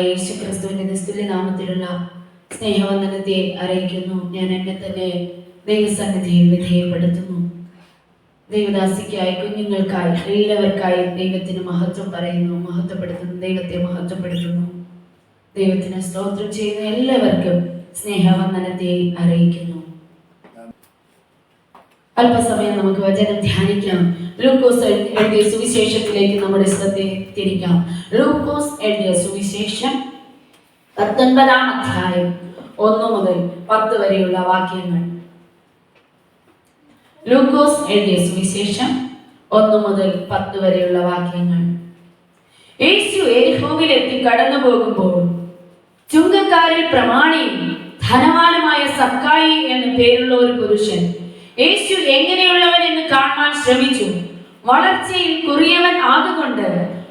യേശു ക്രിസ്തുവിന്റെ നിസ്തുല്യ നാമത്തിലുള്ള സ്നേഹവന്ദനത്തെ അറിയിക്കുന്നു. ഞാൻ എന്നെ തന്നെ ദൈവസന്നിധിയിൽ വിധേയപ്പെടുത്തുന്നു. ദൈവദാസിക്കായി, കുഞ്ഞുങ്ങൾക്കായി, എല്ലാവർക്കായി ദൈവത്തിന് മഹത്വം പറയുന്നു, മഹത്വപ്പെടുത്തുന്നു, ദൈവത്തെ മഹത്വപ്പെടുത്തുന്നു. ദൈവത്തിന് സ്തോത്രം ചെയ്യുന്ന എല്ലാവർക്കും സ്നേഹവന്ദനത്തെ അറിയിക്കുന്നു. അല്പസമയം നമുക്ക് വചനം ധ്യാനിക്കാം. ലൂക്കോസ് എഴുതിയ സുവിശേഷത്തിലേക്ക് നമ്മുടെ ശ്രദ്ധയെ തിരിക്കാം. ലൂക്കോസ് എഴുതിയ സുവിശേഷം 19-ാം അധ്യായം 1 മുതൽ 10 വരെയുള്ള വാക്യങ്ങൾ. ലൂക്കോസ് എഴുതിയ സുവിശേഷം 1 മുതൽ 10 വരെയുള്ള വാക്യങ്ങൾ. യേശു എരിഹോവിലെത്തി കടന്നു പോകുമ്പോൾ ചുങ്കക്കാരിൽ പ്രമാണിയും ധനവാനുമായ സക്കായി എന്ന പേരുള്ള ഒരു പുരുഷൻ യേശു എങ്ങനെയുള്ളവൻ എന്ന് കാണാൻ ശ്രമിച്ചു. വളർച്ചയിൽ കുറിയവൻ ആകൊണ്ട്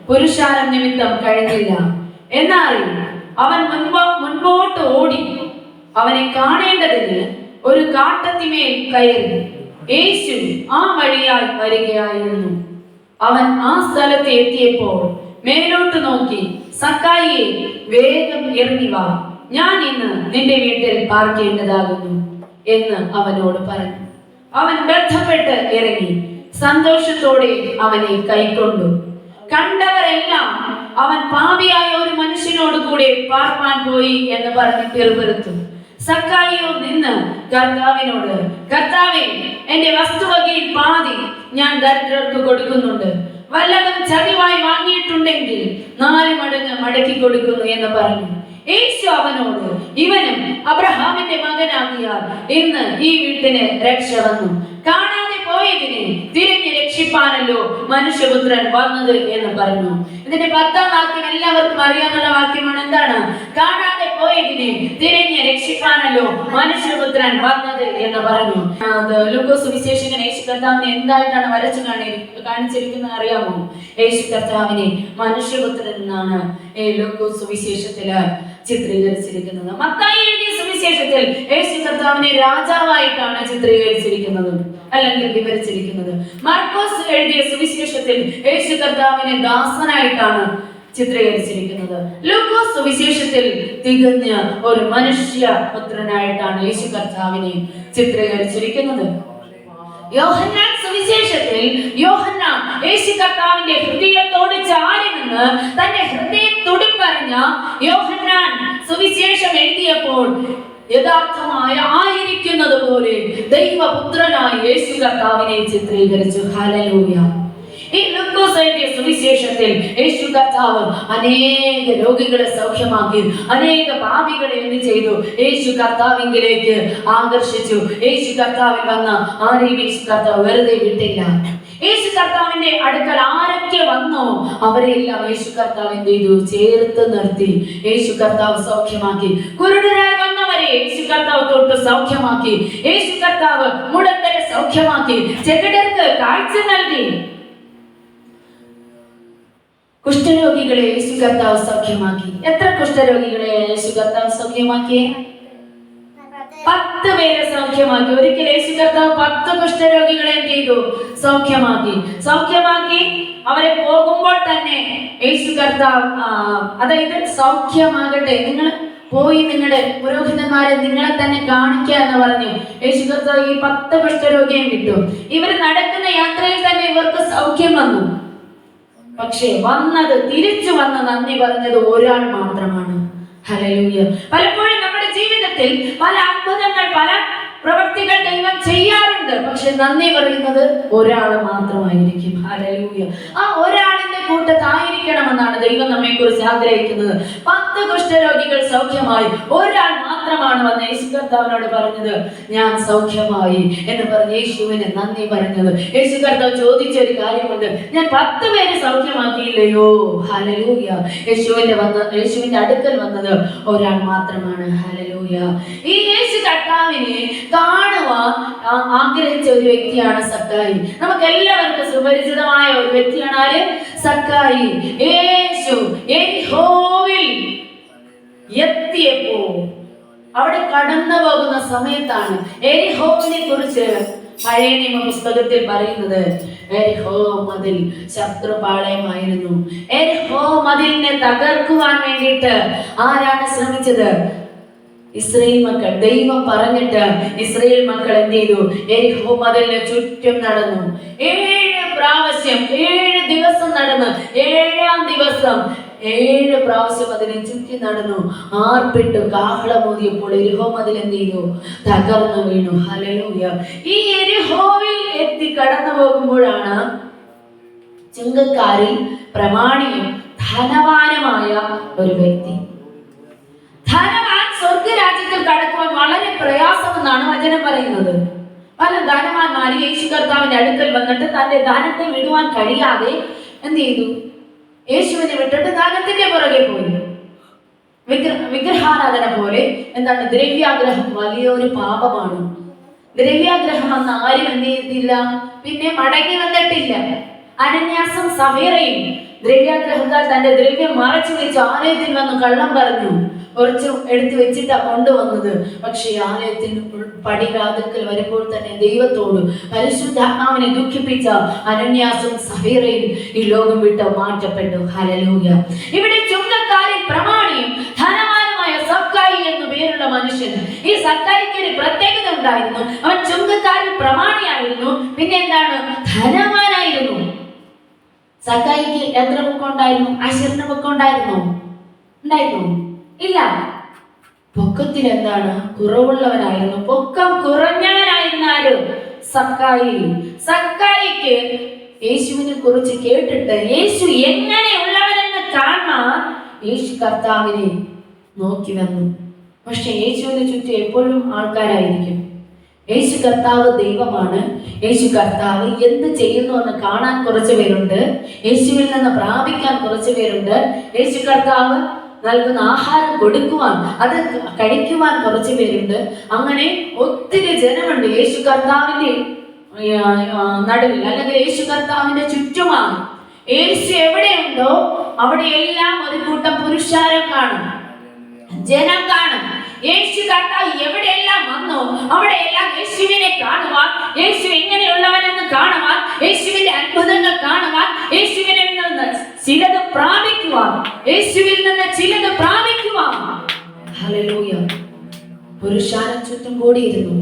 പുരുഷാരം നിമിത്തം കഴിഞ്ഞില്ല. എന്നാൽ അവൻ മുൻപോട്ട് ഓടി അവനെ കാണേണ്ടതിന് ഒരു കാട്ടത്തിമേൽ കയറി. യേശു ആ വഴിയായി വരികയായിരുന്നു. അവൻ ആ സ്ഥലത്ത് എത്തിയപ്പോൾ മേലോട്ട് നോക്കി, സക്കായിയെ, വേഗം ഇറങ്ങി വാ, ഞാൻ ഇന്ന് നിന്റെ വീട്ടിൽ പാർക്കേണ്ടതാകുന്നു എന്ന് അവനോട് പറഞ്ഞു. അവൻ ബന്ധപ്പെട്ട് ഇറങ്ങി സന്തോഷത്തോടെ അവനെ കൈക്കൊണ്ടു. കണ്ടവരെല്ലാം അവൻ പാപിയായ ഒരു മനുഷ്യനോട് കൂടെ പാർപ്പാൻ പോയി എന്ന് പറഞ്ഞ് പിറുപിറുത്തു. സക്കായിയോ നിന്ന് കർത്താവിനോട്, കർത്താവേ, എന്റെ വസ്തുവകയിൽ പാതി ഞാൻ ദരിദ്രർക്ക് കൊടുക്കുന്നുണ്ട്. വല്ലതും ചതിവായി വാങ്ങിയിട്ടുണ്ടെങ്കിൽ 4 മടങ്ങ് മടക്കി കൊടുക്കുന്നു എന്ന് പറഞ്ഞു. യേശു അവനോട്, ഇവനും അബ്രഹാമിന്റെ മകനാകിയാൽ ഇന്ന് ഈ വീട്ടിന് രക്ഷ വന്നു. കാണാതെ പോയതിനെ തിരിഞ്ഞ് രക്ഷിപ്പാനല്ലോ മനുഷ്യപുത്രൻ വന്നത് എന്ന് പറഞ്ഞു. ഇതിന്റെ 10-ാം വാക്യം എല്ലാവർക്കും അറിയാവുന്ന വാക്യമാണ്. എന്താണ്? കാണാതെ പോയതിനെ തിരിഞ്ഞ് രക്ഷിപ്പാനല്ലോ മനുഷ്യപുത്രൻ വന്നത് എന്ന് പറഞ്ഞു. ലൂക്കോസ് സുവിശേഷകൻ യേശു കർത്താവിനെ എന്തായിട്ടാണ് വരച്ചു കാണിച്ചിരിക്കുന്നത് അറിയാമോ? യേശു കർത്താവിനെ മനുഷ്യപുത്രൻ എന്നാണ് ലൂക്കോസ് സുവിശേഷത്തില് ചിത്രീകരിച്ചിരിക്കുന്നത്. മത്തായി എഴുതിയ സുവിശേഷത്തിൽ യേശു കർത്താവിനെ രാജാവായിട്ടാണ് ചിത്രീകരിച്ചിരിക്കുന്നത്, അല്ലെങ്കിൽ വിവരിച്ചിരിക്കുന്നത്. മാർക്കോസ് എഴുതിയ സുവിശേഷത്തിൽ യേശു കർത്താവിനെ ദാസനായിട്ടാണ് ചിത്രീകരിച്ചിരിക്കുന്നത്. ലൂക്കോസ് സുവിശേഷത്തിൽ തികഞ്ഞ ഒരു മനുഷ്യ പുത്രനായിട്ടാണ് യേശു കർത്താവിനെ ചിത്രീകരിച്ചിരിക്കുന്നത്. യോഹന്നാൻ സുവിശേഷത്തിൽ യോഹന്നാൻ യേശു കർത്താവിന്റെ ഹൃദയത്തോട് ചാരി നിന്ന് തന്റെ ഹൃദയ തുടിപ്പറിഞ്ഞ യോഹന്നാൻ സുവിശേഷം എഴുതിയപ്പോൾ യഥാർത്ഥമായ ആയിരിക്കുന്നത് പോലെ ദൈവപുത്രനായ യേശു കർത്താവിനെ ചിത്രീകരിച്ചു. ഹല്ലേലൂയ. ഈ ലൂക്കോസ് എഴുതിയ സുവിശേഷത്തിൽ യേശു കർത്താവ് അനേക രോഗികളെ സൗഖ്യമാക്കി, അനേക പാപികളെ എന്ത് ചെയ്തു? യേശു കർത്താവിലേക്ക് ആകർഷിച്ചു. യേശു കർത്താവിൽ വന്ന ആരെയും യേശു കർത്താവ് വെറുതെ വിട്ടില്ല. യേശു കർത്താവിന്റെ അടുക്കൽ ആരൊക്കെ വന്നോ അവരെല്ലാം യേശു കർത്താവ് എന്ത് ചെയ്തു? ചേർത്ത് നിർത്തി. യേശു കർത്താവ് സൗഖ്യമാക്കി. കുരുടരായി വന്നവരെ യേശു കർത്താവ് തൊട്ട് സൗഖ്യമാക്കി. യേശു കർത്താവ് മുടന്തരെ സൗഖ്യമാക്കി. ചെകിടർക്ക് കാഴ്ച നൽകി. കുഷ്ഠരോഗികളെ യേശു കർത്താവ് സൗഖ്യമാക്കി. എത്ര കുഷ്ഠരോഗികളെ യേശു കർത്താവ് സൗഖ്യമാക്കിയേ? 10 പേരെ സൗഖ്യമാക്കി. ഒരിക്കൽ യേശു കർത്താവ് 10 കുഷ്ഠരോഗികളെ എന്ത് ചെയ്തു? സൗഖ്യമാക്കി. അവരെ പോകുമ്പോൾ തന്നെ യേശു കർത്താവ് അതായത് സൗഖ്യമാകട്ടെ, നിങ്ങൾ പോയി നിങ്ങളുടെ പുരോഹിതന്മാരെ നിങ്ങളെ തന്നെ കാണിക്കുക എന്ന് പറഞ്ഞു യേശു കർത്താവ് ഈ 10 കുഷ്ഠരോഗിയെ വിട്ടു. ഇവർ നടക്കുന്ന യാത്രയിൽ തന്നെ ഇവർക്ക് സൗഖ്യം വന്നു. പക്ഷേ തിരിച്ചു വന്ന നന്ദി പറഞ്ഞത് ഒരാൾ മാത്രമാണ്. ഹല്ലേലൂയ. പലപ്പോഴും നമ്മുടെ ജീവിതത്തിൽ പല അത്ഭുതങ്ങൾ, പല പ്രവൃത്തികൾ ദൈവം ചെയ്യാറുണ്ട്. പക്ഷെ നന്ദി പറയുന്നത് ഒരാൾ മാത്രമായിരിക്കും. ഹല്ലേലൂയ. ആ ഒരാളിന്റെ കൂട്ടത്തായിരിക്കണമെന്നാണ് ദൈവം നമ്മെ കുറിച്ച് ആഗ്രഹിക്കുന്നത്. 10 കുഷ്ഠരോഗികൾ സൗഖ്യമായി. ഒരാൾ മാത്രമാണ് വന്ന് യേശു കർത്താവിനോട് പറഞ്ഞത്, ഞാൻ സൗഖ്യമായി എന്ന് പറഞ്ഞ് യേശുവിന് നന്ദി പറഞ്ഞത്. യേശു കർത്താവ് ചോദിച്ച ഒരു കാര്യമുണ്ട്, ഞാൻ 10 പേരെ സൗഖ്യമാക്കിയില്ലയോ? ഹല്ലേലൂയ. യേശുവിന്റെ അടുക്കൽ വന്നത് ഒരാൾ മാത്രമാണ്. ഹല്ലേലൂയ. ഈ യേശു കർത്താവിനെ കാണുവാൻ ആഗ്രഹിച്ച ഒരു വ്യക്തിയാണ് സക്കായി. നമുക്ക് എല്ലാവർക്കും സുപരിചിതമായ ഒരു വ്യക്തിയാണ് ആര്? സക്കായി. യേശു എരിഹോവിൽ എത്തിയപ്പോൾ അവിടെ കടന്നു പോകുന്ന സമയത്താണ് എരിഹോവിനെ കുറിച്ച് പഴയ നിയമ പുസ്തകത്തിൽ പറയുന്നത് എരിഹോ മതിൽ ശത്രുപാളയമായിരുന്നു. എരിഹോ മതിലിനെ തകർക്കുവാൻ വേണ്ടിയിട്ട് ആരാണ് ശ്രമിച്ചത്? ഇസ്രായേൽ മക്കൾ. ദൈവം പറഞ്ഞിട്ട് ഇസ്രായേൽ മക്കൾ എന്ത് ചെയ്തു? എരിഹോ മതിലിന് ചുറ്റും നടന്നു. 7 പ്രാവശ്യം 7 ദിവസം നടന്ന് 7-ാം ദിവസം 7 പ്രാവശ്യം അതിനെ ചുറ്റി നടന്നു. ആർപ്പിട്ടു കാഹളമോതിയപ്പോൾ എരിഹോ മതിൽ എന്ത് ചെയ്തു? തകർന്നു വീണു. ഹല്ലേലൂയ. ഈ എരിഹോവിൽ എത്തി കടന്നു പോകുമ്പോഴാണ് ചുങ്കക്കാരിൽ പ്രമാണിയും ധനവാനുമായ ഒരു വ്യക്തി. ധനവാൻ സ്വർഗരാജ്യത്തിൽ കടക്കുവാൻ വളരെ പ്രയാസമെന്നാണ് വചനം പറയുന്നത്. പല ധനവാന്മാര് യേശു കർത്താവിന്റെ അടുക്കൽ വന്നിട്ട് തന്റെ ധനത്തെ വിടുവാൻ കഴിയാതെ എന്ത് ചെയ്തു? യേശുവിനെ വിട്ടിട്ട് ധനത്തിന്റെ പുറകെ പോയി. വിഗ്രഹാരാധന പോലെ എന്താണ്? ദ്രവ്യാഗ്രഹം വലിയൊരു പാപമാണ്. ദ്രവ്യാഗ്രഹം അന്ന് ആരും എന്ത് ചെയ്തില്ല, പിന്നെ മടങ്ങി വന്നിട്ടില്ല. അനന്യാസും സഫീറയും ദ്രവ്യാഗ്രഹത്താൽ തന്റെ ദ്രവ്യം മറച്ചു വെച്ച് ആലയത്തിൽ വന്ന് കള്ളം പറഞ്ഞു. കുറച്ച് എടുത്തു വെച്ചിട്ടാ കൊണ്ടുവന്നത്. പക്ഷെ ആലയത്തിൽ പടിവാതിൽക്കൽ വരുമ്പോൾ തന്നെ ദൈവത്തോട് പരിശുദ്ധാത്മാവിനെ ദുഃഖിപ്പിച്ച അനന്യാസും സഫീറയും ഈ ലോകം വിട്ട് മാറ്റപ്പെട്ടു. ഹല്ലേലൂയ. ഇവിടെ ചുങ്കക്കാരിൽ പ്രമാണിയും ധനവാനുമായ സക്കായി എന്നു പേരുള്ള മനുഷ്യൻ. ഈ സക്കായിക്ക് ഒരു പ്രത്യേകത ഉണ്ടായിരുന്നു. അവൻ ചുങ്കക്കാരിൽ പ്രമാണിയായിരുന്നു, പിന്നെ എന്താണ്? ധനവാനായിരുന്നു. സക്കായിക്ക് എത്ര പൊക്കം ഉണ്ടായിരുന്നു? 10 പൊക്കം ഉണ്ടായിരുന്നു? ഇല്ല. പൊക്കത്തിൽ എന്താണ്? കുറവുള്ളവനായിരുന്നു. പൊക്കം കുറഞ്ഞവനായിരുന്ന ആര്? സക്കായി. സക്കായിക്ക് യേശുവിനെ കുറിച്ച് കേട്ടിട്ട് യേശു എങ്ങനെയുള്ളവരെന്ന് കാണാൻ യേശു കർത്താവിനെ നോക്കി വന്നു. പക്ഷെ യേശുവിനെ ചുറ്റും എപ്പോഴും ആൾക്കാരായിരിക്കും. യേശു കർത്താവ് ദൈവമാണ്. യേശു കർത്താവ് എന്ത് ചെയ്യുന്നു എന്ന് കാണാൻ കുറച്ച് പേരുണ്ട്. യേശുവിൽ നിന്ന് പ്രാപിക്കാൻ കുറച്ച് പേരുണ്ട്. യേശു കർത്താവ് നൽകുന്ന ആഹാരം കൊടുക്കുവാൻ, അത് കഴിക്കുവാൻ കുറച്ച് പേരുണ്ട്. അങ്ങനെ ഒത്തിരി ജനമുണ്ട് യേശു കർത്താവിന്റെ നടുവിൽ, അല്ലെങ്കിൽ യേശു കർത്താവിന്റെ ചുറ്റുമാണ്. യേശു എവിടെയുണ്ടോ അവിടെയെല്ലാം ഒരു കൂട്ടം പുരുഷാരം കാണും, ജനം കാണും. യേശു കർത്താവ് എവിടെയെല്ലാം വന്നോ അവിടെയെല്ലാം യേശുവിനെ കാണുവാൻ, യേശു എങ്ങനെയുള്ളവനെന്ന് കാണുവാൻ, യേശുവിന്റെ അത്ഭുതങ്ങൾ കാണുവാൻ, യേശുവിനെ നിന്ന് ചിലത് പ്രാപിക്കുവാൻ, യേശുവിൽ നിന്ന് ചിലത് പ്രാപിക്കുവാൻ. ഹല്ലേലൂയ. പുരുഷാരം ചുറ്റും കൂടിയിരുന്നു.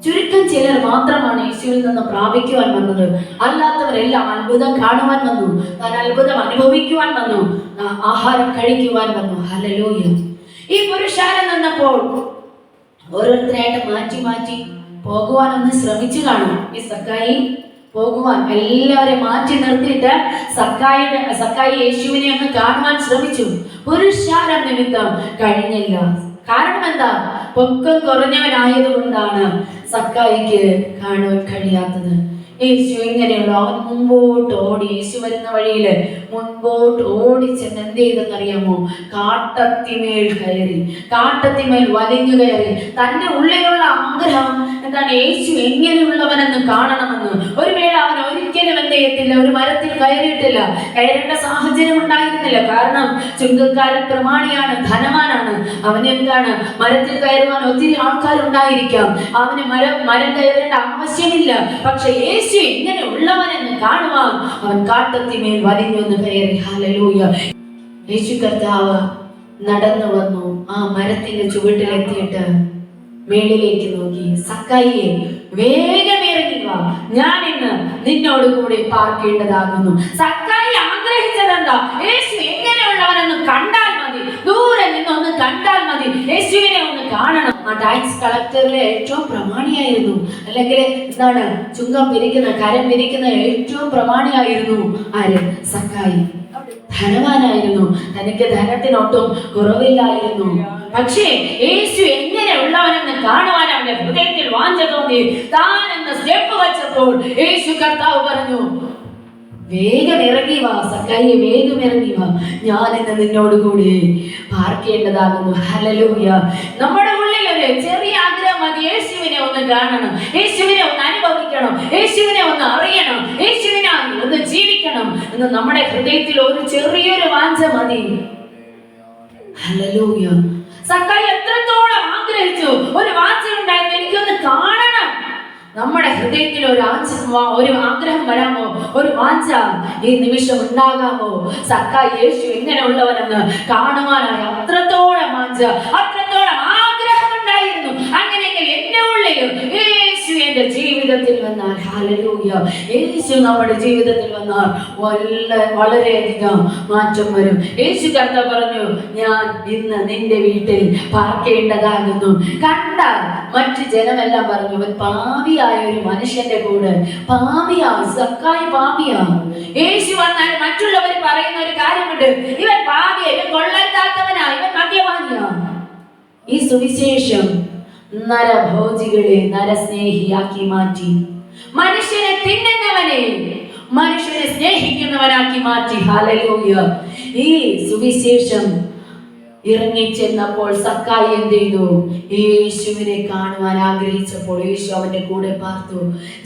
ചുരുക്കം ചിലർ മാത്രമാണ് യേശുവിൽ നിന്ന് പ്രാപിക്കുവാൻ വന്നത്. അല്ലാത്തവരെല്ലാം അത്ഭുതം കാണുവാൻ വന്നു, താൻ അത്ഭുതം അനുഭവിക്കുവാൻ വന്നു, ആഹാരം കഴിക്കുവാൻ വന്നു. ഹല്ലേലൂയ. ഈ പുരുഷാരം നിന്നപ്പോൾ ഓരോരുത്തരായിട്ട് മാറ്റി മാറ്റി പോകുവാനൊന്ന് ശ്രമിച്ചു കാണും. ഈ സക്കായി പോകുവാൻ എല്ലാവരെയും മാറ്റി നിർത്തിയിട്ട് സക്കായി യേശുവിനെ ഒന്ന് കാണുവാൻ ശ്രമിച്ചു. പുരുഷാരം നിമിത്തം കഴിഞ്ഞില്ല. കാരണം എന്താ? പൊക്കം കുറഞ്ഞവനായതുകൊണ്ടാണ് സക്കായിക്ക് കാണുവാൻ കഴിയാത്തത്. യേശു എങ്ങനെയുള്ള അവൻ മുമ്പോട്ട് ഓടി, യേശു വരുന്ന വഴിയില് മുൻപോട്ട് ഓടി ചെന്ന് എന്ത് ചെയ്തെന്നറിയാമോ? കാട്ടത്തിമേൽ കയറി, കാട്ടത്തിമേൽ വലിഞ്ഞു കയറി. തന്റെ ഉള്ളിലുള്ള ആഗ്രഹം എന്താണ്? യേശു എങ്ങനെയുള്ളവനെന്ന് കാണണമെന്ന്. ഒരു വേള അവൻ ഒരിക്കലും എന്ത് ചെയ്യത്തില്ല, ഒരു മരത്തിൽ കയറിയിട്ടില്ല. കയറേണ്ട സാഹചര്യം ഉണ്ടായിരുന്നില്ല. കാരണം ചുങ്കക്കാരൻ പ്രമാണിയാണ്, ധനവാനാണ്. അവന് എന്താണ്? മരത്തിൽ കയറുവാൻ ഒത്തിരി ആൾക്കാരുണ്ടായിരിക്കാം. അവന് മരം കയറേണ്ട ആവശ്യമില്ല. പക്ഷെ യേശു എങ്ങനെ ഉള്ളവനെന്ന് കാണുവാൻ അവൻ കാട്ടത്തിമേൽ വലിഞ്ഞു എന്ന് കയറി. ഹല്ലേലൂയ. യേശു കർത്താവ് നടന്നു വന്നു. ആ മരത്തിന്റെ ചുവട്ടിലെത്തിയിട്ട് മേളിലേക്ക് നോക്കി, സക്കായിയെ വേഗം ഇറങ്ങി വാ, ഞാൻ ഇന്ന് നിന്നോട് കൂടി പാർക്കേണ്ടതാകുന്നു. സക്കായി ആഗ്രഹിച്ചതെന്താ? യേശു എങ്ങനെയുള്ളവനെന്ന് കണ്ടാൽ മതി, ദൂരെ നിന്നൊന്ന് കണ്ടാൽ മതി, യേശുവിനെ ഒന്ന് കാണണം. ആ ടാക്സ് കളക്ടറിലെ ഏറ്റവും പ്രമാണിയായിരുന്നു, അല്ലെങ്കിൽ എന്താണ് ചുങ്കം പിരിക്കുന്ന, കരം പിരിക്കുന്ന ഏറ്റവും പ്രമാണിയായിരുന്നു ആര്? സക്കായി. ധനവാനായിരുന്നു, തനിക്ക് ധനത്തിനൊട്ടും കുറവില്ലായിരുന്നു. പക്ഷേ യേശു എങ്ങനെയുള്ളവനെന്ന് കാണുവാൻ അവന്റെ ഹൃദയത്തിൽ വാഞ്ച തോന്നി. താൻ എന്ന സ്റ്റെപ്പ് വെച്ചപ്പോൾ യേശു കർത്താവ് പറഞ്ഞു, വേഗം ഇറങ്ങി വാ സക്കായി, വേഗം ഇറങ്ങി വാ, ഞാൻ ഇന്ന് നിന്നോട് കൂടി പാർക്കേണ്ടതാകുന്നു. ഹല്ലേലൂയ. നമ്മുടെ ഉള്ളിൽ ഒരു ചെറിയ ആഗ്രഹം മതി, യേശുവിനെ ഒന്ന് കാണണം, യേശുവിനെ ഒന്ന് അനുഭവിക്കണം, യേശുവിനെ ഒന്ന് അറിയണം, യേശുവിനെ ഒന്ന് ജീവിക്കണം എന്ന് നമ്മുടെ ഹൃദയത്തിൽ ഒരു ചെറിയൊരു വാഞ്ച മതി. ഹല്ലേലൂയ. സക്കായി എത്രത്തോളം ആഗ്രഹിച്ചു, ഒരു വാഞ്ച ഉണ്ടായിരുന്നു, എനിക്കൊന്ന് കാണണം, നമ്മുടെ ഹൃദയത്തിൽ ഒരു ആഗ്രഹം വരാമോ? ഒരു വാഞ്ച ഈ നിമിഷം ഉണ്ടാകാമോ? സക്കായി യേശു എങ്ങനെയുള്ളവനെന്ന് കാണുവാനായി അത്രത്തോളം വാഞ്ച, അത്രത്തോളം ആഗ്രഹം ഉണ്ടായിരുന്നു. അങ്ങനെയെങ്കിൽ എന്റെ ഉള്ളിലും യേശു എന്റെ ജീവിതത്തിൽ വന്നാൽ, ഹല്ലേലൂയ, യേശു നമ്മുടെ ജീവിതത്തിൽ വന്നാൽ വളരെയധികം മാറ്റം വരും. യേശു കർത്താവ് പറഞ്ഞു, ഞാൻ ഇന്ന് നിന്റെ വീട്ടിൽ പാർക്കേണ്ടതാകുന്നു. കണ്ട മറ്റു ജനമെല്ലാം പറഞ്ഞു, അവൻ പാപിയായ ഒരു മനുഷ്യന്റെ കൂടെ പാപിയാ, സക്കായി പാപിയാ. യേശു വന്നാൽ മറ്റുള്ളവർ പറയുന്ന ഒരു കാര്യമുണ്ട്, ഇവൻ പാപിയാ, ഇവൻ കൊള്ളരുതാത്തവനാ, ഇവൻ മദ്യപാനിയാ. ഈ സുവിശേഷം നരഭോജികളെ നരസ്നേഹിയാക്കി മാറ്റി, മനുഷ്യനെ തിന്നുന്നവനെ മനുഷ്യനെ സ്നേഹിക്കുന്നവനാക്കി മാറ്റി. ഹല്ലേലൂയ. ഈ സുവിശേഷം ഇറങ്ങിച്ചെന്നപ്പോൾ സക്കായി എന്ത് ചെയ്തു? യേശുവിനെ കാണുവാൻ ആഗ്രഹിച്ചപ്പോൾ യേശു അവന്റെ കൂടെ പാർത്തു.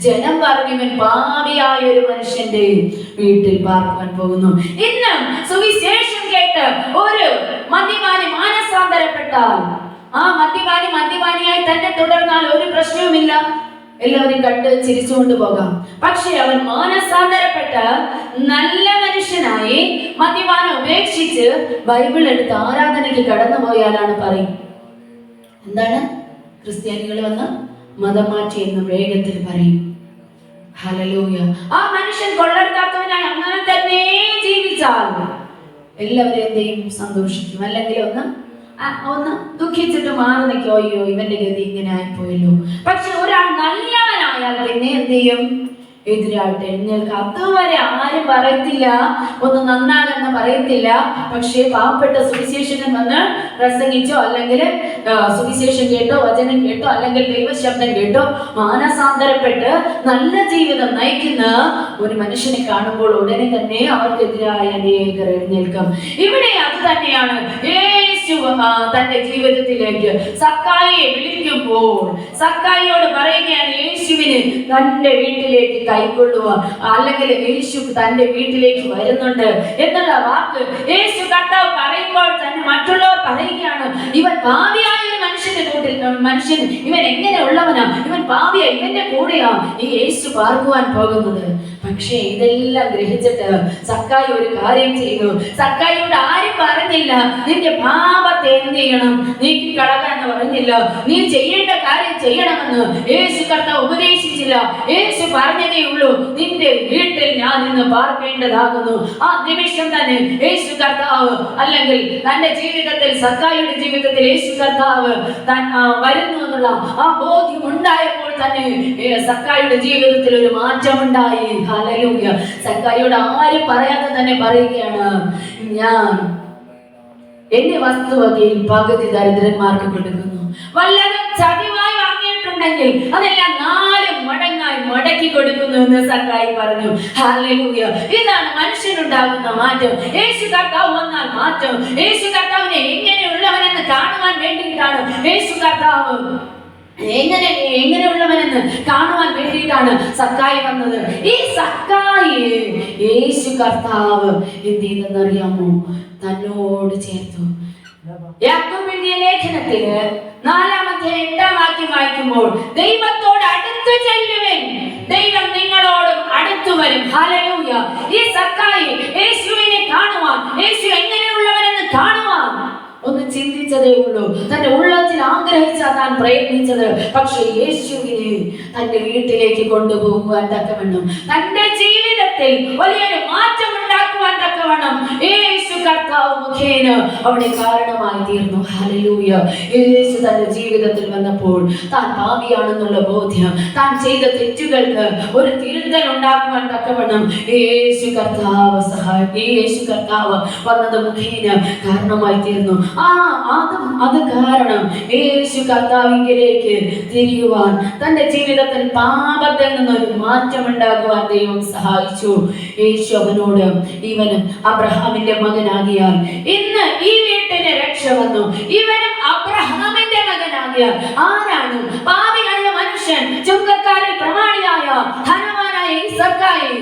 ജനം പറഞ്ഞു, ഇവൻ പാപിയായ ഒരു മനുഷ്യന്റെ വീട്ടിൽ പാർക്കാൻ പോകുന്നു. ഇന്ന് സുവിശേഷം കേട്ട് ഒരു മദ്യപാനി മാനസാന്തരപ്പെട്ടാൽ, ആ മദ്യപാനിയായി തന്നെ തുടർന്നാൽ ഒരു പ്രശ്നവുമില്ല, എല്ലാവരും കണ്ട് ചിരിച്ചുകൊണ്ട് പോകാം. പക്ഷെ അവൻ മാനസാന്തരപ്പെട്ട് നല്ല മനുഷ്യനായി മദ്യപാനം ഉപേക്ഷിച്ച് ബൈബിൾ എടുത്ത് ആരാധനയ്ക്ക് കടന്നു പോയാലാണ് പറയും, എന്താണ്? ക്രിസ്ത്യാനികൾ വന്ന് മതം മാറ്റി എന്ന് വേഗത്തിൽ പറയും. ഹല്ലേലൂയ. ആ മനുഷ്യൻ കൊള്ളരുതാത്തവനായി അങ്ങനെ തന്നെ ജീവിച്ചാൽ എല്ലാവരും എന്ത് ചെയ്യും? സന്തോഷിക്കും. അല്ലെങ്കിൽ ഒന്ന് ദുഃഖിച്ചിട്ട് മാറി നിൽക്കോ, അയ്യോ ഇവന്റെ ഗതി ഇങ്ങനെ ആയിപ്പോയല്ലോ. പക്ഷെ ഒരാൾ നല്ലവനായാൽ പിന്നെ എന്ത് ചെയ്യും? എതിരായിട്ട് എഴുന്നേൽക്കുക. അതുവരെ ആരും പറയത്തില്ല, ഒന്ന് നന്നാകെന്ന് പറയത്തില്ല. പക്ഷേ പാവപ്പെട്ട സുവിശേഷകൻ വന്ന് പ്രസംഗിച്ചോ, അല്ലെങ്കിൽ സുവിശേഷം കേട്ടോ, വചനം കേട്ടോ, അല്ലെങ്കിൽ ദൈവശബ്ദം കേട്ടോ മാനസാന്തരപ്പെട്ട് നല്ല ജീവിതം നയിക്കുന്ന ഒരു മനുഷ്യനെ കാണുമ്പോൾ ഉടനെ തന്നെ അവർക്കെതിരായ അനേകർ എഴുന്നേൽക്കും. ഇവിടെ അത് തന്നെയാണ് യേശു തന്റെ ജീവിതത്തിലേക്ക് സക്കായിയെ വിളിക്കുമ്പോൾ സക്കായിയോട് പറയുകയാണ്, യേശുവിന് തന്റെ വീട്ടിലേക്ക് കൈക്കൊള്ളുക, അല്ലെങ്കിൽ യേശു തന്റെ വീട്ടിലേക്ക് വരുന്നുണ്ട് എന്നുള്ള വാക്ക് യേശു കർത്താവ് പറയുമ്പോൾ തന്നെ മറ്റുള്ളവർ പറയുകയാണ്, ഇവൻ പാപിയായ ഒരു മനുഷ്യൻ ഇവൻ എങ്ങനെയുള്ളവനാ, ഇവൻ പാപിയാ, ഇവന്റെ കൂടെയാ ഈ യേശു പാർക്കുവാൻ പോകുന്നത്. പക്ഷേ ഇതെല്ലാം ഗ്രഹിച്ചിട്ട് സക്കായി ഒരു കാര്യം ചെയ്തു. സക്കായിയോട് ആരും പറഞ്ഞില്ല, നിന്റെ പാപത്തെ എന്ത് ചെയ്യണം, നീക്കി കളകാന്ന് പറഞ്ഞില്ല. നീ ചെയ്യേണ്ട കാര്യം ചെയ്യണമെന്ന് യേശു കർത്താവ് ഉപദേശിച്ചില്ല. യേശു പറഞ്ഞതേ ഉള്ളൂ, നിന്റെ വീട്ടിൽ ഞാൻ ഇന്ന് പാർക്കേണ്ടതാകുന്നു. ആ നിമിഷം തന്നെ യേശു കർത്താവ്, അല്ലെങ്കിൽ തന്റെ ജീവിതത്തിൽ, സക്കായിയുടെ ജീവിതത്തിൽ യേശു കർത്താവ് വരുന്നു എന്നുള്ള ആ ബോധ്യം ഉണ്ടായപ്പോൾ തന്നെ സക്കായിയുടെ ജീവിതത്തിൽ ഒരു മാറ്റമുണ്ടായി. ഹല്ലേലൂയ. സക്കായിയോട് ആരും പറയാതെ തന്നെ പറയുകയാണ്, ഞാൻ എന്റെ വസ്തുവകയിൽ പകുതി ദരിദ്രന്മാർക്ക് കൊടുക്കുന്നു. വല്ലതും ചതിവായി വാങ്ങിയിട്ടുണ്ടെങ്കിൽ അതെല്ലാം 4 മടങ്ങായി മടക്കി കൊടുക്കുന്നു എന്ന് സക്കായി പറഞ്ഞു. ഹല്ലേലൂയ. ഇതാണ് മനുഷ്യനുണ്ടാകുന്ന മാറ്റം. യേശു കർത്താവ് വന്നാൽ മാറ്റം. യേശു കർത്താവിനെ എങ്ങനെയുള്ളവനെന്ന് കാണുവാൻ വേണ്ടിയിട്ടാണ് യേശു കർത്താവ് എങ്ങനെയുള്ളവനെന്ന് കാണുവാൻ വേണ്ടിയിട്ടാണ് സക്കായി വന്നത്. ഈ സക്കായി യേശു കർത്താവ് എന്ത് ചെയ്തെന്നറിയാമോ? തന്നോട് ചേർത്തു. യാക്കോബ് എഴുതിയ ലേഖനത്തില് 4-8 വാക്യം വായിക്കുമ്പോൾ, ദൈവത്തോട് അടുത്തു ചെല്ലുവിൻ, ദൈവം നിങ്ങളോടും അടുത്തു വരും. ഹല്ലേലൂയ. ഈ സക്കായി യേശുവിനെ കാണുവാൻ, യേശു എങ്ങനെയുള്ളവനെന്ന് കാണുവാൻ ഒന്ന് ചിന്തിച്ചതേ ഉള്ളൂ. തന്റെ ഉള്ളത്തിൽ ആഗ്രഹിച്ച താൻ പ്രയത്നിച്ചത്. പക്ഷെ യേശുവിനെ തന്റെ വീട്ടിലേക്ക് കൊണ്ടുപോകുവാൻ തക്കവണ്ണം, തന്റെ ജീവിതത്തിൽ വലിയൊരു മാറ്റം ഉണ്ടാക്കുവാൻ തക്കവണ്ണം യേശു കർത്താവ് മുഖേന അവിടെ കാരണമായി തീർന്നു. ഹല്ലേലൂയ. യേശു തന്റെ ജീവിതത്തിൽ വന്നപ്പോൾ താൻ പാപിയാണെന്നുള്ള ബോധ്യം, താൻ ചെയ്ത തെറ്റുകൾക്ക് ഒരു തിരുത്തൽ ഉണ്ടാക്കുവാൻ തക്കവണ്ണം യേശു കർത്താവ് വന്നത് മുഖേന കാരണമായി തീർന്നു. അത് കാരണം യേശു കർത്താവിലേക്ക് തിരിയുവാൻ, തന്റെ ജീവിതത്തിൽ പാപത്തിൽ നിന്നൊരു മാറ്റം ഉണ്ടാകുവാൻ ദൈവം സഹായിച്ചു. യേശു അവനോട്, ഇവനും അബ്രഹാമിന്റെ മകനാകിയാൽ ഇന്ന് ഈ വീട്ടിന് രക്ഷ വന്നു. ഇവനും അബ്രഹാമിന്റെ മകനാകിയാൽ, ആരാണ്? പാപിയായ മനുഷ്യൻ, ചുങ്കക്കാരിൽ പ്രമാണിയായ ധനവാനായ ഈ സക്കായി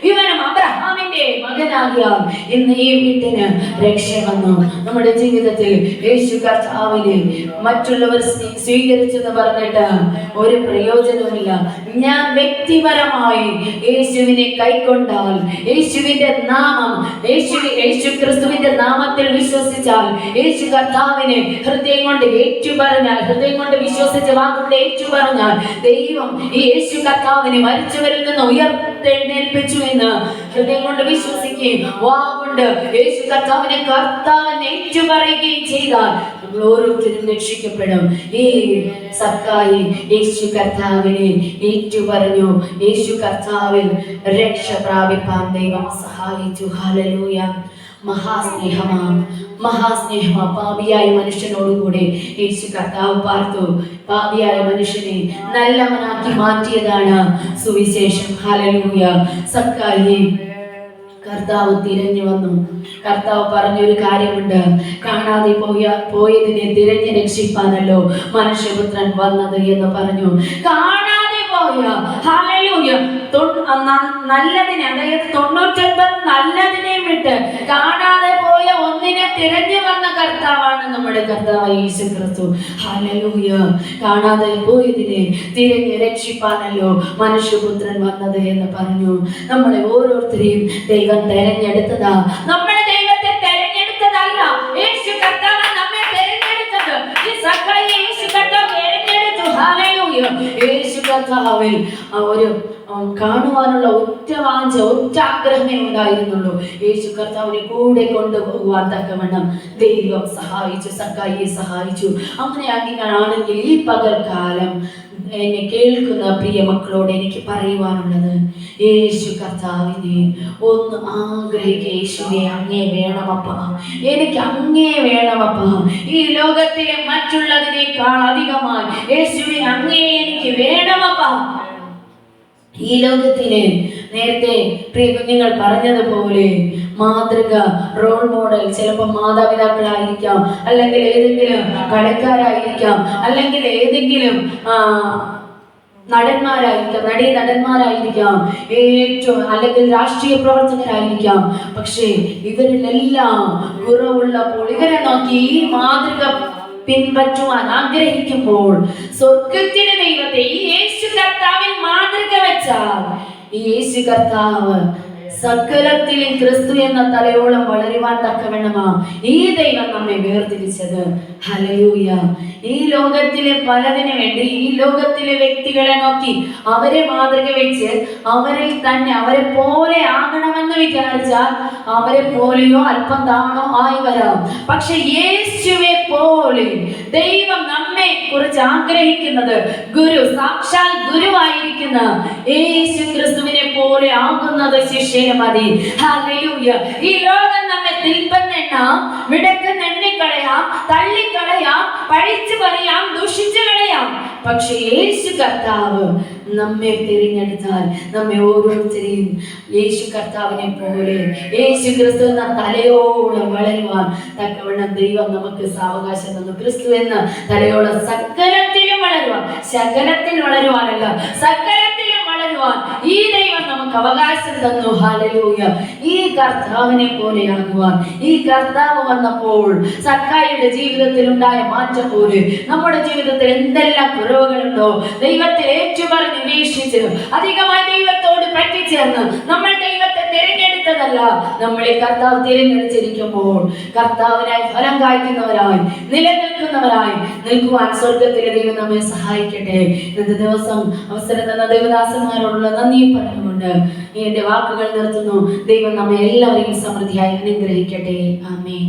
ഇവനും അബ്രഹാമിന്റെ മകനാകിയാൽ ഇന്ന് ഈ വീട്ടിന് രക്ഷ വന്നു. നമ്മുടെ ജീവിതത്തിൽ യേശു കർത്താവിനെ മറ്റുള്ളവർ സ്വീകരിച്ചെന്ന് പറഞ്ഞിട്ട് ഒരു പ്രയോജനവുമില്ല. ഞാൻ വ്യക്തിപരമായി യേശുവിനെ കൈക്കൊണ്ടാൽ, യേശുവിന്റെ നാമം യേശു ക്രിസ്തുവിന്റെ നാമത്തിൽ വിശ്വസിച്ചാൽ, യേശു കർത്താവിനെ ഹൃദയം കൊണ്ട് ഏറ്റുപറഞ്ഞാൽ, ഹൃദയം കൊണ്ട് വിശ്വസിച്ച് വാക്കുകൊണ്ട് ഏറ്റുപറഞ്ഞാൽ, ദൈവം ഈ യേശു കർത്താവിനെ മരിച്ചവരിൽ നിന്ന് ഉയർത്തെഴുന്നേൽപ്പിച്ചു എന്ന് ഹൃദയം കൊണ്ട് വിശ്വസിക്കുകയും വാക്കുകൊണ്ട് യേശു കർത്താവിനെ കർത്താവിനെ ഏറ്റുപറയുകയും ചെയ്താൽ നമ്മൾ ഓരോരുത്തരും രക്ഷിക്കപ്പെടും. ഈ സക്കായി യേശു കർത്താവിനെ ഏറ്റുപറഞ്ഞു. യേശു കർത്താവിൽ രക്ഷ പ്രാപിപ്പാൻ ദൈവം സഹായിച്ചു. ഹല്ലേലൂയ. മഹാസ്നേഹമാ പാപിയായ മനുഷ്യനോടുകൂടെ യേശു കർത്താവ് പാർത്തു. പാപിയായ മനുഷ്യനെ നല്ലവനാക്കി മാറ്റിയതാണ് സുവിശേഷം. ഹല്ലേലൂയ. സക്കായി കർത്താവ് തിരഞ്ഞു വന്നു. കർത്താവ് പറഞ്ഞൊരു കാര്യമുണ്ട്, കാണാതെ പോയതിനെ തിരഞ്ഞു രക്ഷിപ്പാനല്ലോ മനുഷ്യപുത്രൻ വന്നത് എന്ന് പറഞ്ഞു. കാണാതെ പോയ ഹല്ലേലൂയ നല്ലതിനെ, അതായത് 99 നല്ലതിനെ വിട്ട് കാണാതെ പോയ ഒന്നിനെ തിരഞ്ഞു വന്ന കർത്താവാണ് നമ്മുടെ കർത്താവ് യേശു ക്രിസ്തു. ഹല്ലേലൂയ. കാണാതെ പോയതിനെ തിരഞ്ഞു രക്ഷിപ്പാനല്ലോ മനുഷ്യപുത്രൻ വന്നത് എന്ന് പറഞ്ഞു. നമ്മളെ ഓരോരുത്തരെയും ദൈവം തെരഞ്ഞെടുത്തതാ. നമ്മളെ ദൈവത്തെ തെരഞ്ഞെടുത്തതല്ല, യേശു കർത്താവ് നമ്മെ തെരഞ്ഞെടുത്തത്. ഈ സകല യേശു കർത്താവ് തെരഞ്ഞെടുത്തു. ഹല്ലേലൂയ. യേശു കർത്താവിൽ ഒരു കാണുവാനുള്ള ഒറ്റ വാഞ്ച, ഒറ്റ ആഗ്രഹമേ ഉണ്ടായിരുന്നുള്ളൂ. യേശു കർത്താവിനെ കൂടെ കൊണ്ടുപോകുവാൻ തക്കവണ്ണം ദൈവം സഹായിച്ചു, സക്കായിയെ സഹായിച്ചു. അങ്ങനെയാണെങ്കിൽ ഈ പകൽക്കാലം എന്നെ കേൾക്കുന്ന പ്രിയ മക്കളോട് എനിക്ക് പറയുവാനുള്ളത്, യേശു കർത്താവിനെ ഒന്ന് ആഗ്രഹിക്കുക. യേശുവെ അങ്ങേ വേണമപ്പ, എനിക്ക് അങ്ങേ വേണമപ്പ. ഈ ലോകത്തിലെ മറ്റുള്ളതിനേക്കാൾ അധികമായി യേശുവെ അങ്ങേ എനിക്ക് വേണമപ്പ. ഈ ലോകത്തിലെ നേരത്തെ പ്രിയ കുഞ്ഞുങ്ങൾ പറഞ്ഞതുപോലെ മാതൃക, റോൾ മോഡൽ ചിലപ്പോൾ മാതാപിതാക്കളായിരിക്കാം, അല്ലെങ്കിൽ ഏതെങ്കിലും കടക്കാരായിരിക്കാം, അല്ലെങ്കിൽ ഏതെങ്കിലും നടന്മാരായിരിക്കാം, ഏറ്റവും അല്ലെങ്കിൽ രാഷ്ട്രീയ പ്രവർത്തകരായിരിക്കാം. പക്ഷേ ഇവരിലെല്ലാം കുറവുള്ളപ്പോൾ ഇവരെ നോക്കി ഈ മാതൃക പിൻപറ്റുവാൻ ആഗ്രഹിക്കുമ്പോൾ സ്വർഗത്തിലെ ദൈവത്തെ ഈ യേശു കർത്താവിൽ മാതൃക വെച്ചാൽ, ഈ യേശു കർത്താവ് സകലത്തിലും ക്രിസ്തു എന്ന തലയോളം വളരുവാൻ തക്കവണ്ണമാ ഈ ദൈവം നമ്മെ വേർതിരിച്ചത്. ഹല്ലേലൂയ. ഈ ലോകത്തിലെ പലതിനു വേണ്ടി, ഈ ലോകത്തിലെ വ്യക്തികളെ നോക്കി അവരെ മാതൃക വെച്ച് അവരിൽ തന്നെ അവരെ പോലെ ആകണമെന്ന് വിചാരിച്ചാൽ അവരെ പോലെയോ അല്പം താണോ ആയി വരാം. പക്ഷെ യേശുവെ പോലെ ദൈവം നമ്മെ കുറിച്ച് ആഗ്രഹിക്കുന്നത് ഗുരു, സാക്ഷാൽ ഗുരുവായിരിക്കുന്ന യേശു ക്രിസ്തുവിനെ പോലെ ആകുന്നത് ശിഷ്യന് മതി. ഹല്ലേലൂയ. ഈ ലോകം നമ്മെ തിൽപ്പന്നെണ്ണാം, വിടക്കെന്നെണ്ണിക്കളയാം, തള്ളിക്കളയാം, പഴിച്ചു പറയാം, ദുഷിച്ചു കളയാം. പക്ഷെ യേശു കർത്താവ് നമ്മെ തിരഞ്ഞെടുത്താൽ നമ്മെ ഓരോരുത്തരെയും യേശു കർത്താവിനെ പോലെ യേശു ക്രിസ്തു എന്ന തലയോളം വളരുവാൻ തക്കവണ്ണം ദൈവം നമുക്ക് സാവകാശം തന്നു. ക്രിസ്തു എന്ന തലയോളം സകലത്തിലും വളരുവാൻ, ശകലത്തിൽ വളരുവാനല്ല സകലത്തിലും വളരുവാൻ ഈ ദൈവം നമുക്ക് അവകാശം തന്നു. ഹല്ലേലൂയ. ഈ കർത്താവിനെ പോലെയാകുവാൻ, ഈ കർത്താവ് വന്നപ്പോൾ സക്കായിയുടെ ജീവിതത്തിൽ ഉണ്ടായ മാറ്റം പോലെ നമ്മുടെ ജീവിതത്തിൽ എന്തെല്ലാം കുറവുകളുണ്ടോ ദൈവത്തെ ഏറ്റുപറഞ്ഞ് വീക്ഷിച്ച് അധികമായി ദൈവത്തോട് പറ്റിച്ചേർന്ന് നമ്മൾ ദൈവത്തെ തിരഞ്ഞെടുത്തതല്ല, നമ്മളെ കർത്താവ് തിരഞ്ഞെടുത്തിരിക്കുമ്പോൾ കർത്താവിനായി ഫലം കായ്ക്കുന്നവരായി നിലനിൽക്കുന്നവരായി നിൽക്കുവാൻ സ്വർഗത്തിലെ ദൈവം നമ്മെ സഹായിക്കട്ടെ. ഇന്നത്തെ ദിവസം അവസരം തന്ന ദൈവദാസന്മാരോടുള്ള നന്ദി പറഞ്ഞുകൊണ്ട് എന്റെ വാക്കുകൾ നിർത്തുന്നു. ദൈവം നമ്മെ എല്ലാവരെയും സമൃദ്ധിയായി അനുഗ്രഹിക്കട്ടെ. ആമേൻ.